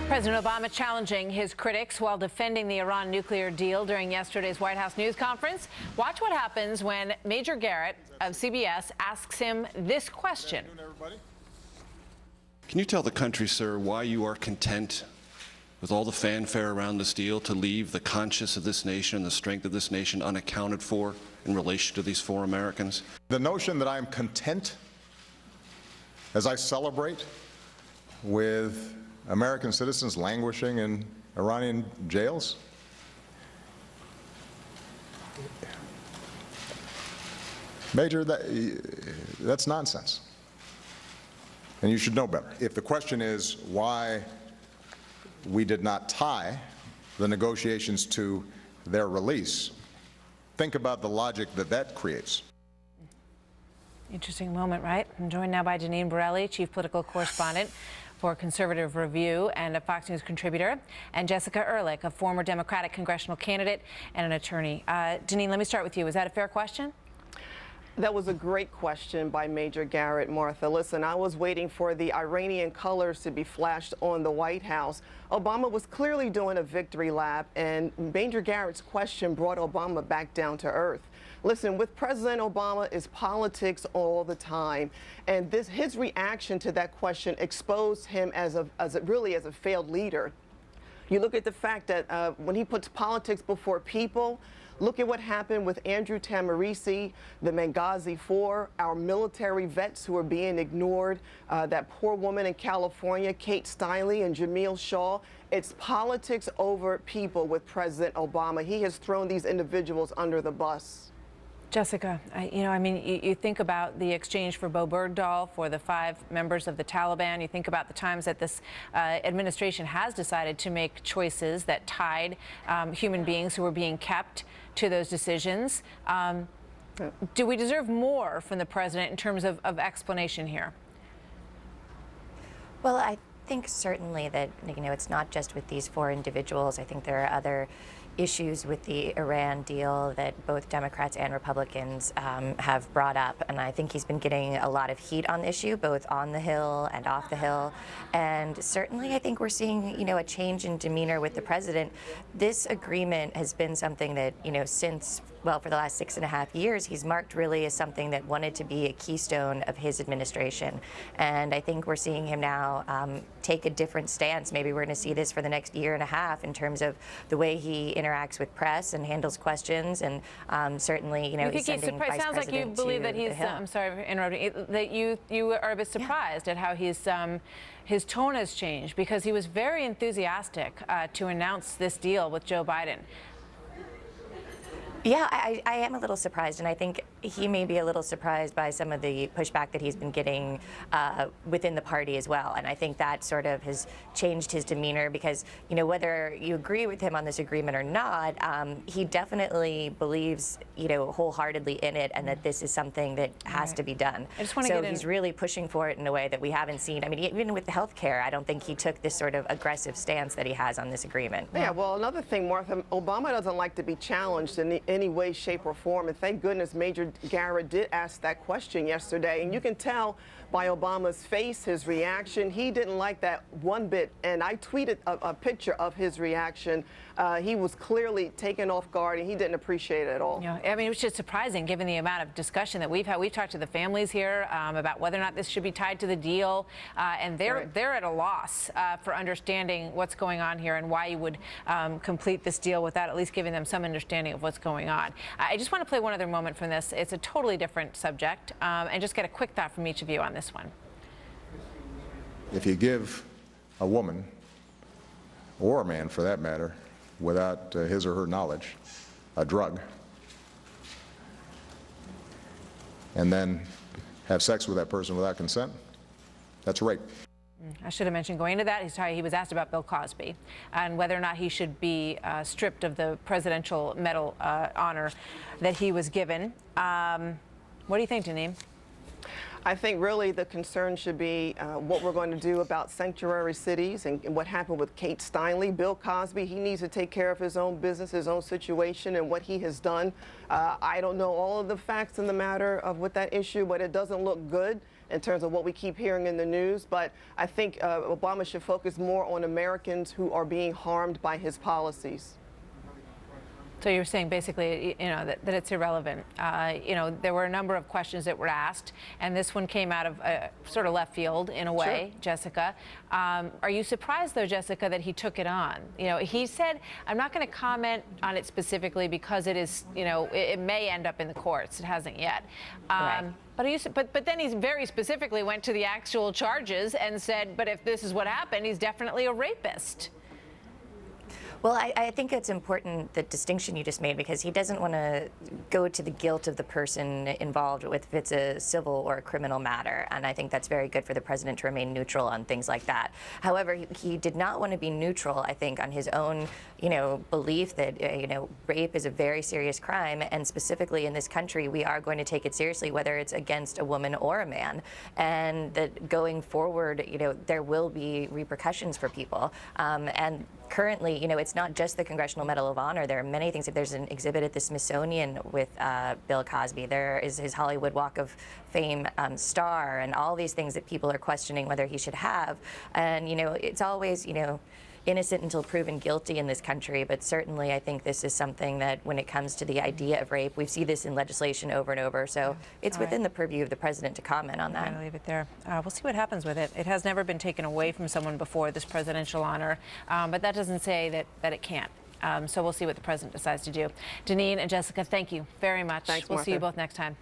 President Obama challenging his critics while defending the Iran nuclear deal during yesterday's White House news conference. Watch what happens when Major Garrett of CBS asks him this question. Can you tell the country, sir, why you are content with all the fanfare around this deal to leave the conscience of this nation and the strength of this nation unaccounted for in relation to these 4 Americans? The notion that I am content as I celebrate with American citizens languishing in Iranian jails? Major, that's nonsense. And you should know better. If the question is why we did not tie the negotiations to their release, think about the logic that that creates. Interesting moment, right? I'm joined now by Deneen Borelli, chief political correspondent for Conservative Review and a Fox News contributor, and Jessica Ehrlich, a former Democratic congressional candidate and an attorney. Deneen, let me start with you. Is that a fair question? That was a great question by Major Garrett, Martha. Listen, I was waiting for the Iranian colors to be flashed on the White House. Obama was clearly doing a victory lap, and Major Garrett's question brought Obama back down to earth. Listen, with President Obama is politics all the time, and his reaction to that question exposed him as a failed leader. You look at the fact that when he puts politics before people, look at what happened with Andrew Tamarisi, the Benghazi 4, our military vets who are being ignored, that poor woman in California, Kate Steinle and Jamil Shaw. It's politics over people with President Obama. He has thrown these individuals under the bus. Jessica, you think about the exchange for Bo Bergdahl for the 5 members of the Taliban. You think about the times that this administration has decided to make choices that tied human beings who were being kept to those decisions. Do we deserve more from the president in terms of explanation here? Well, I think certainly that, it's not just with these 4 individuals. I think there are other issues with the Iran deal that both Democrats and Republicans have brought up. And I think he's been getting a lot of heat on the issue, both on the Hill and off the Hill. And certainly I think we're seeing, a change in demeanor with the president. This agreement has been something that, since, well, for the last 6.5 years, he's marked really as something that wanted to be a keystone of his administration. And I think we're seeing him now take a different stance. Maybe we're going to see this for the next 1.5 years in terms of the way he interacts with press and handles questions, and certainly, he's sending Vice President. Sounds like you believe that he's. I'm sorry for interrupting. That you are a bit surprised at how his tone has changed, because he was very enthusiastic to announce this deal with Joe Biden. Yeah, I am a little surprised, and I think he may be a little surprised by some of the pushback that he's been getting within the party as well. And I think that sort of has changed his demeanor, because, whether you agree with him on this agreement or not, he definitely believes, wholeheartedly in it, and that this is something that has to be done. So he's really pushing for it in a way that we haven't seen. I mean, even with the health care, I don't think he took this sort of aggressive stance that he has on this agreement. Yeah, well, another thing, Martha, Obama doesn't like to be challenged in any way, shape, or form. And thank goodness Major Garrett did ask that question yesterday. And you can tell by Obama's face, his reaction. He didn't like that one bit. And I tweeted a picture of his reaction. He was clearly taken off guard, and he didn't appreciate it at all. Yeah, I mean, it was just surprising given the amount of discussion that we've had. We've talked to the families here about whether or not this should be tied to the deal. And they're at a loss for understanding what's going on here and why you would complete this deal without at least giving them some understanding of what's going on. I just want to play one other moment from this. It's a totally different subject, and just get a quick thought from each of you on this one. If you give a woman, or a man for that matter, without his or her knowledge, a drug, and then have sex with that person without consent, that's rape. I should have mentioned going into that. He was asked about Bill Cosby and whether or not he should be stripped of the Presidential Medal honor that he was given. What do you think, Deneen? I think really the concern should be what we're going to do about sanctuary cities and what happened with Kate Steinle. Bill Cosby, he needs to take care of his own business, his own situation, and what he has done. I don't know all of the facts in the matter of with that issue, but it doesn't look good in terms of what we keep hearing in the news. But I think Obama should focus more on Americans who are being harmed by his policies. So you're saying basically, that it's irrelevant. There were a number of questions that were asked, and this one came out of sort of left field in a way, Sure. Jessica. Are you surprised, though, Jessica, that he took it on? He said, I'm not going to comment on it specifically because it is, it may end up in the courts. It hasn't yet. Right. But then he very specifically went to the actual charges and said, but if this is what happened, he's definitely a rapist. Well, I think it's important, the distinction you just made, because he doesn't want to go to the guilt of the person involved with if it's a civil or a criminal matter. And I think that's very good for the president to remain neutral on things like that. However, he did not want to be neutral, I think, on his own, belief that, rape is a very serious crime. And specifically in this country, we are going to take it seriously, whether it's against a woman or a man. And that going forward, there will be repercussions for people. And currently, it's not just the Congressional Medal of Honor. There are many things. There's an exhibit at the Smithsonian with Bill Cosby. There is his Hollywood Walk of Fame star, and all these things that people are questioning whether he should have. And, it's always, innocent until proven guilty in this country. But certainly, I think this is something that when it comes to the idea of rape, we see this in legislation over and over. So it's within the purview of the president to comment on that. I'm going to leave it there. We'll see what happens with it. It has never been taken away from someone before, this presidential honor, but that doesn't say that it can't. So we'll see what the president decides to do. Deneen and Jessica, thank you very much. Thanks, we'll see you Martha. both next time.